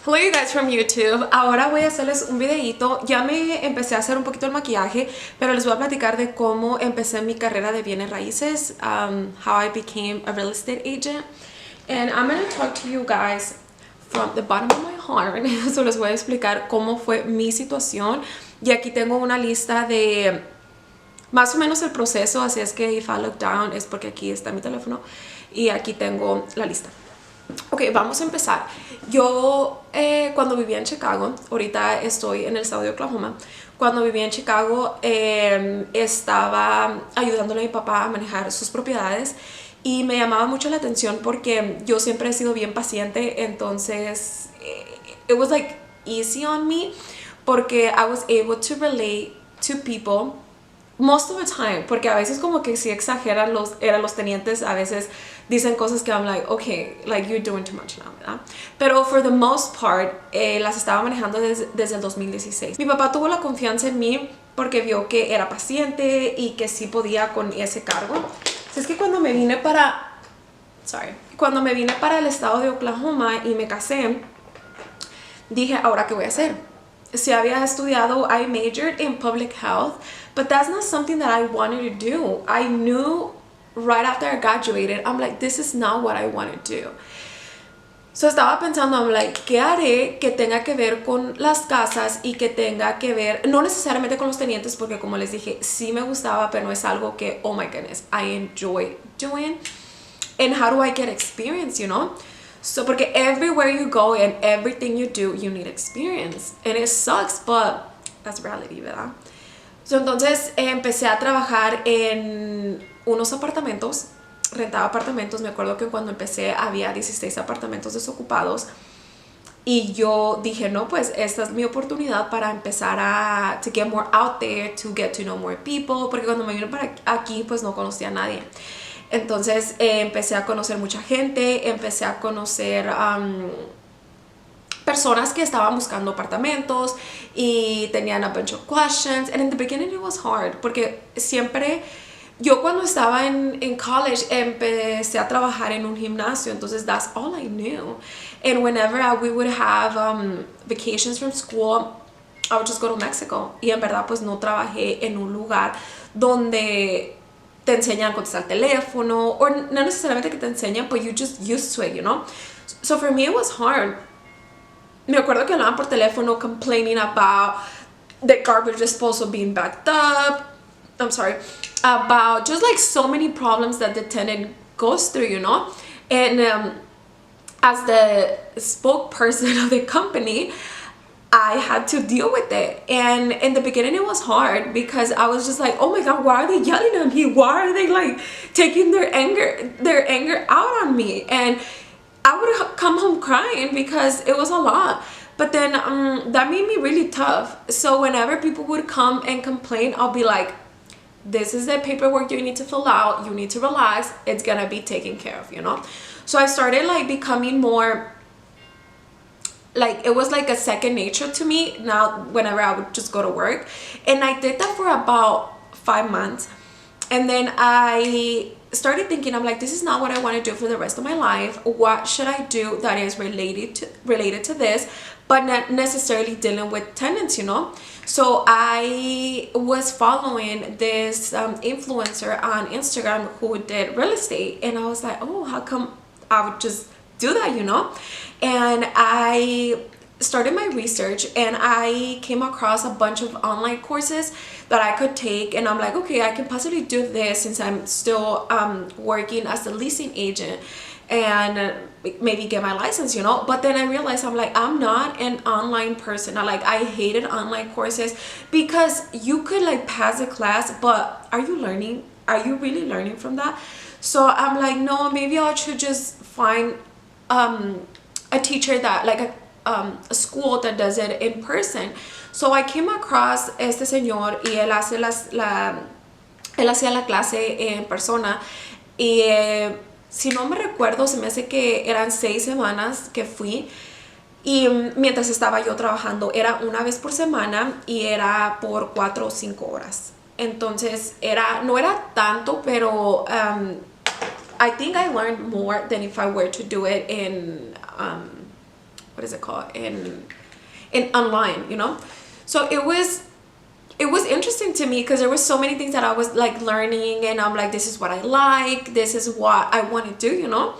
Hello you guys from YouTube. Ahora voy a hacerles un videito. Ya me empecé a hacer un poquito el maquillaje, pero les voy a platicar de cómo empecé mi carrera de bienes raíces, how I became a real estate agent. And I'm going to talk to you guys from the bottom of my heart. So les voy a explicar cómo fue mi situación. Y aquí tengo una lista de más o menos el proceso, así es que if I look down es porque aquí está mi teléfono y aquí tengo la lista. Ok, vamos a empezar. Yo cuando vivía en Chicago, ahorita estoy en el estado de Oklahoma. Cuando vivía en Chicago estaba ayudándole a mi papá a manejar sus propiedades y me llamaba mucho la atención porque yo siempre he sido bien paciente, entonces it was like easy on me porque I was able to relate to people most of the time, porque a veces como que sí exageran los tenientes, a veces dicen cosas que I'm like, okay, like you're doing too much now, ¿verdad? Pero for the most part, las estaba manejando desde el 2016. Mi papá tuvo la confianza en mí porque vio que era paciente y que sí podía con ese cargo. Así es que cuando me vine para el estado de Oklahoma y me casé, dije, ¿ahora qué voy a hacer? Si había estudiado, I majored in public health, but that's not something that I wanted to do. I knew right after I graduated, I'm like, this is not what I want to do. So estaba pensando, I'm like, ¿qué haré que tenga que ver con las casas y que tenga que ver, no necesariamente con los tenientes, porque como les dije, sí me gustaba, pero no es algo que, oh my goodness, I enjoy doing. And how do I get experience, you know? So, porque everywhere you go and everything you do, you need experience. And it sucks, but that's reality, ¿verdad? So, entonces empecé a trabajar en unos apartamentos, rentaba apartamentos. Me acuerdo que cuando empecé había 16 apartamentos desocupados. Y yo dije, no, pues esta es mi oportunidad para empezar a to get more out there, to get to know more people. Porque cuando me vine para aquí, pues no conocía a nadie. Entonces empecé a conocer mucha gente, empecé a conocer personas que estaban buscando apartamentos y tenían a bunch of questions. And in the beginning it was hard porque siempre, yo cuando estaba en college empecé a trabajar en un gimnasio, entonces that's all I knew. And whenever we would have vacations from school, I would just go to Mexico. Y en verdad pues no trabajé en un lugar donde te enseñan a contestar el teléfono, o no necesariamente que te enseñan, but you just used to it, you know? So for me it was hard. Me acuerdo que hablaban por teléfono complaining about the garbage disposal being backed up, about just like so many problems that the tenant goes through, you know? And as the spokesperson of the company, I had to deal with it. And in the beginning it was hard because I was just like, oh my god, why are they yelling at me? Why are they like taking their anger out on me? And I would come home crying because it was a lot. But then that made me really tough. So whenever people would come and complain, I'll be like, this is the paperwork you need to fill out. You need to relax. It's gonna be taken care of, you know? So I started like becoming more, like it was like a second nature to me now whenever I would just go to work. And I did that for about 5 months. And then I started thinking, I'm like, this is not what I want to do for the rest of my life. What should I do that is related to this, but not necessarily dealing with tenants, you know? So I was following this influencer on Instagram who did real estate. And I was like, oh, how come I would just do that, you know? And I started my research and I came across a bunch of online courses that I could take, and I'm like, okay, I can possibly do this since I'm still working as a leasing agent and maybe get my license, you know? But then I realized, I'm like, I'm not an online person. I hated online courses because you could like pass a class, but are you learning? Are you really learning from that? So I'm like, no, maybe I should just find a teacher that like a school that does it in person. So I came across este señor y él hacía la clase en persona y si no me recuerdo, se me hace que eran 6 semanas que fui, y mientras estaba yo trabajando era una vez por semana y era por 4 o 5 horas. Entonces no era tanto, pero I think I learned more than if I were to do it in what is it called, in online, you know. So it was interesting to me because there was so many things that I was like learning, and I'm like, this is what I like, this is what I want to do, you know.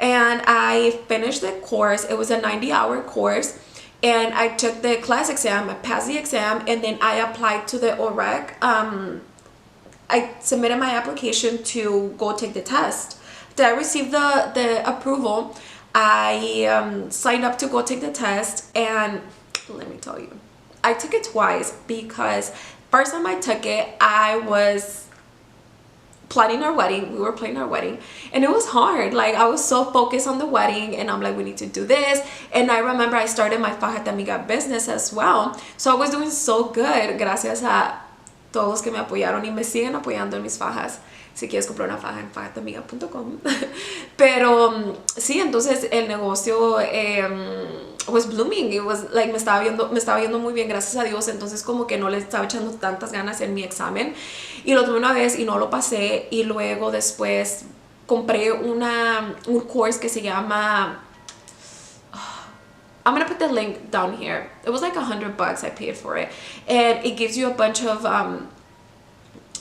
And I finished the course. It was a 90-hour course, and I took the class exam. I passed the exam, and then I applied to the OREC. I submitted my application to go take the test. Did I receive the approval? I signed up to go take the test, and let me tell you, I took it twice because first time I took it, I was planning our wedding. We were planning our wedding, and it was hard. Like, I was so focused on the wedding, and I'm like, we need to do this. And I remember I started my faja de amiga business as well. So I was doing so good, gracias a todos que me apoyaron y me siguen apoyando en mis fajas. Si quieres comprar una faja en fajatamiga.com. Pero sí, entonces el negocio was blooming. It was like, me estaba yendo muy bien, gracias a Dios. Entonces como que no le estaba echando tantas ganas en mi examen, y lo tomé una vez y no lo pasé. Y luego después compré un course que se llama, I'm gonna put the link down here. It was like $100 I paid for it, and it gives you a bunch of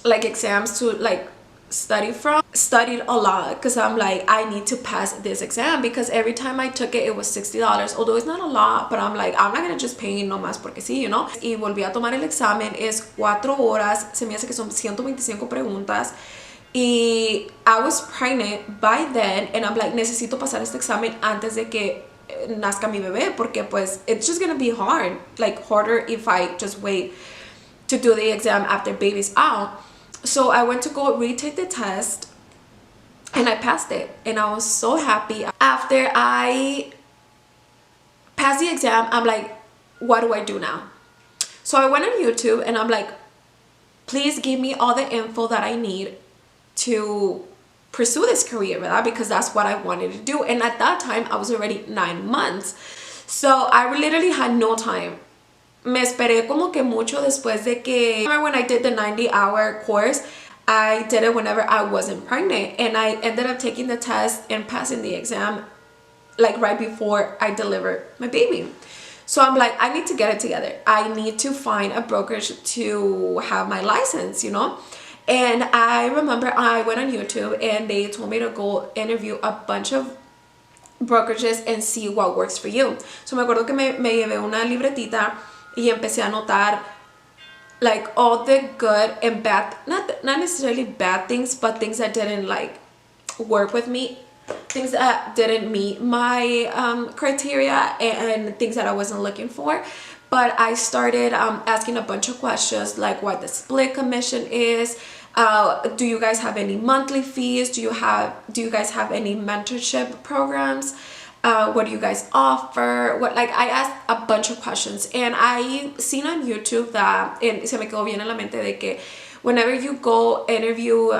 like exams to like study from. Studied a lot because I'm like, I need to pass this exam, because every time I took it, it was $60. Although it's not a lot, but I'm like, I'm not gonna just pay no más porque sí, you know. Y volví a tomar el examen. Es 4 horas. Se me hace que son 125 preguntas. Y I was pregnant by then, and I'm like, necesito pasar este examen antes de que nazca mi bebé, porque pues it's just gonna be hard, like harder if I just wait to do the exam after baby's out. So I went to go retake the test, and I passed it, and I was so happy. After I passed the exam, I'm like, what do I do now? So I went on YouTube, and I'm like, please give me all the info that I need to pursue this career, ¿verdad? Because that's what I wanted to do. And at that time, I was already 9 months. So I literally had no time. Me esperé como que mucho después de que, when I did the 90-hour course, I did it whenever I wasn't pregnant. And I ended up taking the test and passing the exam like right before I delivered my baby. So I'm like, I need to get it together. I need to find a brokerage to have my license, you know? And I remember I went on YouTube, and they told me to go interview a bunch of brokerages and see what works for you. So me acuerdo que me llevé una libretita y empecé a anotar like all the good and bad, not necessarily bad things, but things that didn't like work with me, things that didn't meet my criteria, and things that I wasn't looking for. But I started asking a bunch of questions, like what the split commission is. Do you guys have any monthly fees? Do you guys have any mentorship programs? What do you guys offer? I asked a bunch of questions, and I seen on YouTube that, and se me quedó bien en la mente de que whenever you go interview,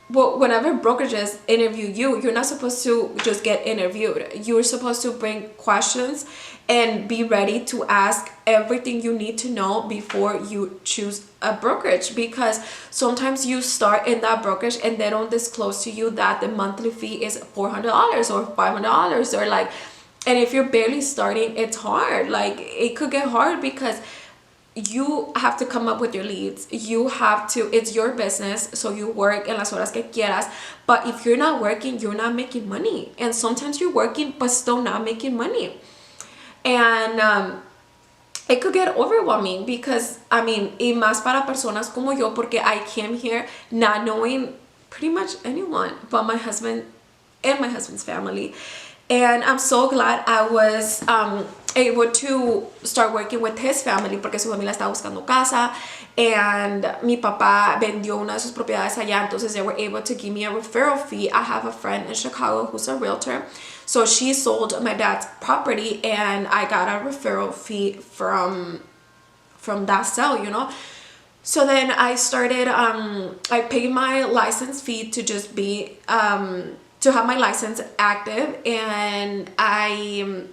whenever brokerages interview you, you're not supposed to just get interviewed. You're supposed to bring questions and be ready to ask everything you need to know before you choose a brokerage, because sometimes you start in that brokerage and they don't disclose to you that the monthly fee is $400 or $500, or like, and if you're barely starting, it's hard. Like, it could get hard because you have to come up with your leads. You have to, it's your business, so you work en las horas que quieras. But if you're not working, you're not making money. And sometimes you're working but still not making money. And it could get overwhelming, because I mean, y más para personas como yo, porque I came here not knowing pretty much anyone but my husband and my husband's family. And I'm so glad I was able to start working with his family, porque su familia estaba buscando casa, and mi papá vendió una de sus propiedades allá, entonces they were able to give me a referral fee. I have a friend in Chicago who's a realtor, so she sold my dad's property, and I got a referral fee from that sale, you know. So then I started, I paid my license fee to just be, to have my license active, and I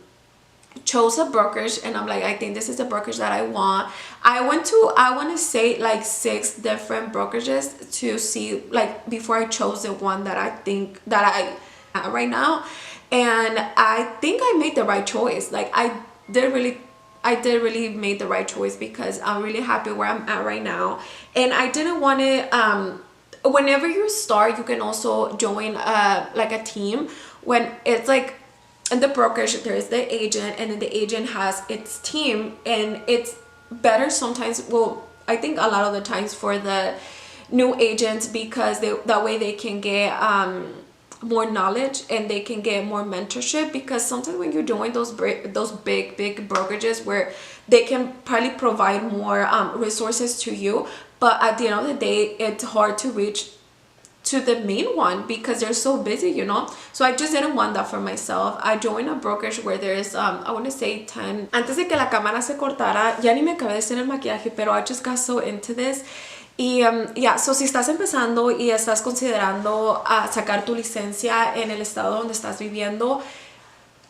chose a brokerage, and I'm like, I think this is the brokerage that I want. I want to say like 6 different brokerages to see, like, before I chose the one that I think that I have right now. And I think I made the right choice. Like I did really made the right choice, because I'm really happy where I'm at right now. And I didn't want to, whenever you start, you can also join like a team. When it's like in the brokerage, there's the agent, and then the agent has its team, and it's better sometimes, well, I think a lot of the times, for the new agents, because that way they can get more knowledge, and they can get more mentorship. Because sometimes when you're doing those big brokerages, where they can probably provide more resources to you, but at the end of the day, it's hard to reach to the main one, because they're so busy, you know. So I just didn't want that for myself. I joined a brokerage where there's I want to say 10. Antes de que la cámara se cortara, ya ni me acabé de hacer el maquillaje, pero I just got so into this. Y yeah, so si estás empezando y estás considerando sacar tu licencia en el estado donde estás viviendo,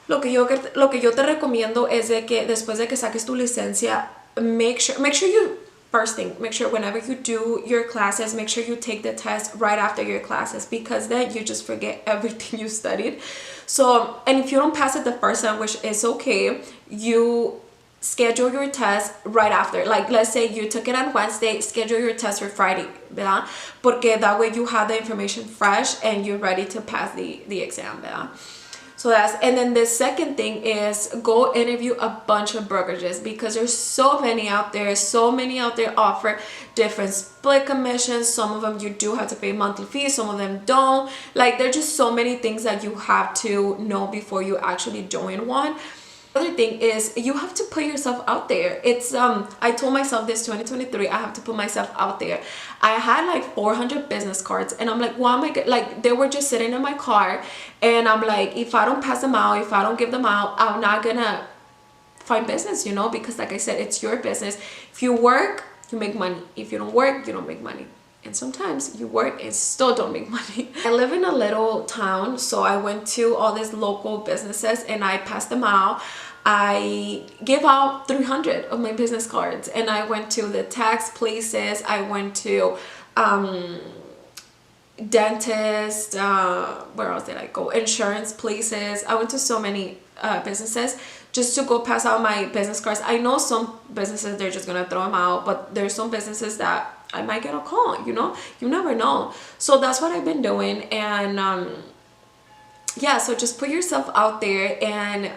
lo que yo te recomiendo es de que después de que saques tu licencia, make sure you, first thing, make sure whenever you do your classes, make sure you take the test right after your classes, because then you just forget everything you studied. So, and if you don't pass it the first time, which is okay, you schedule your test right after. Like, let's say you took it on Wednesday, schedule your test for Friday, ¿verdad? Porque that way you have the information fresh and you're ready to pass the exam, ¿verdad? So that's, and then the second thing is go interview a bunch of brokerages, because there's so many out there offer different split commissions. Some of them you do have to pay monthly fees, some of them don't. Like, there's just so many things that you have to know before you actually join one. Other thing is you have to put yourself out there. It's I told myself this 2023, I have to put myself out there. I had like 400 business cards, and I'm like, why am I like, they were just sitting in my car, and I'm like, if I don't pass them out, if I don't give them out, I'm not gonna find business, you know, because like I said, it's your business. If you work, you make money. If you don't work, you don't make money. And sometimes you work and still don't make money. I live in a little town, so I went to all these local businesses and I passed them out. I gave out 300 of my business cards, and I went to the tax places. I went to dentist, where else did I go? Insurance places. I went to so many businesses just to go pass out my business cards. I know some businesses, they're just gonna throw them out, but there's some businesses that I might get a call, you know, you never know. So that's what I've been doing. And yeah, so just put yourself out there, and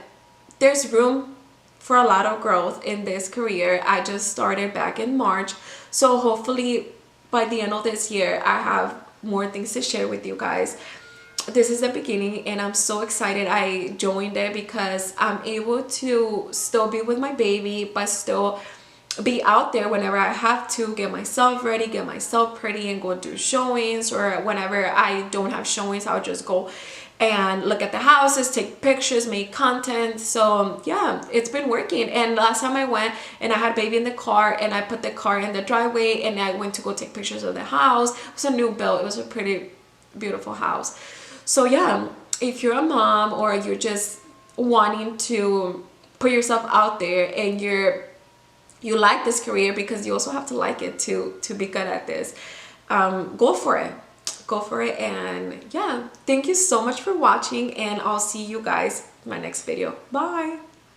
there's room for a lot of growth in this career. I just started back in March, so hopefully by the end of this year I have more things to share with you guys. This is the beginning, and I'm so excited I joined it, because I'm able to still be with my baby, but still be out there whenever I have to, get myself ready, get myself pretty, and go do showings. Or whenever I don't have showings, I'll just go and look at the houses, take pictures, make content. So yeah, it's been working. And last time I went and I had baby in the car, and I put the car in the driveway, and I went to go take pictures of the house. It was a new build. It was a pretty beautiful house. So yeah, if you're a mom, or you're just wanting to put yourself out there, and you like this career, because you also have to like it to be good at this, go for it. And yeah, thank you so much for watching, and I'll see you guys in my next video. Bye.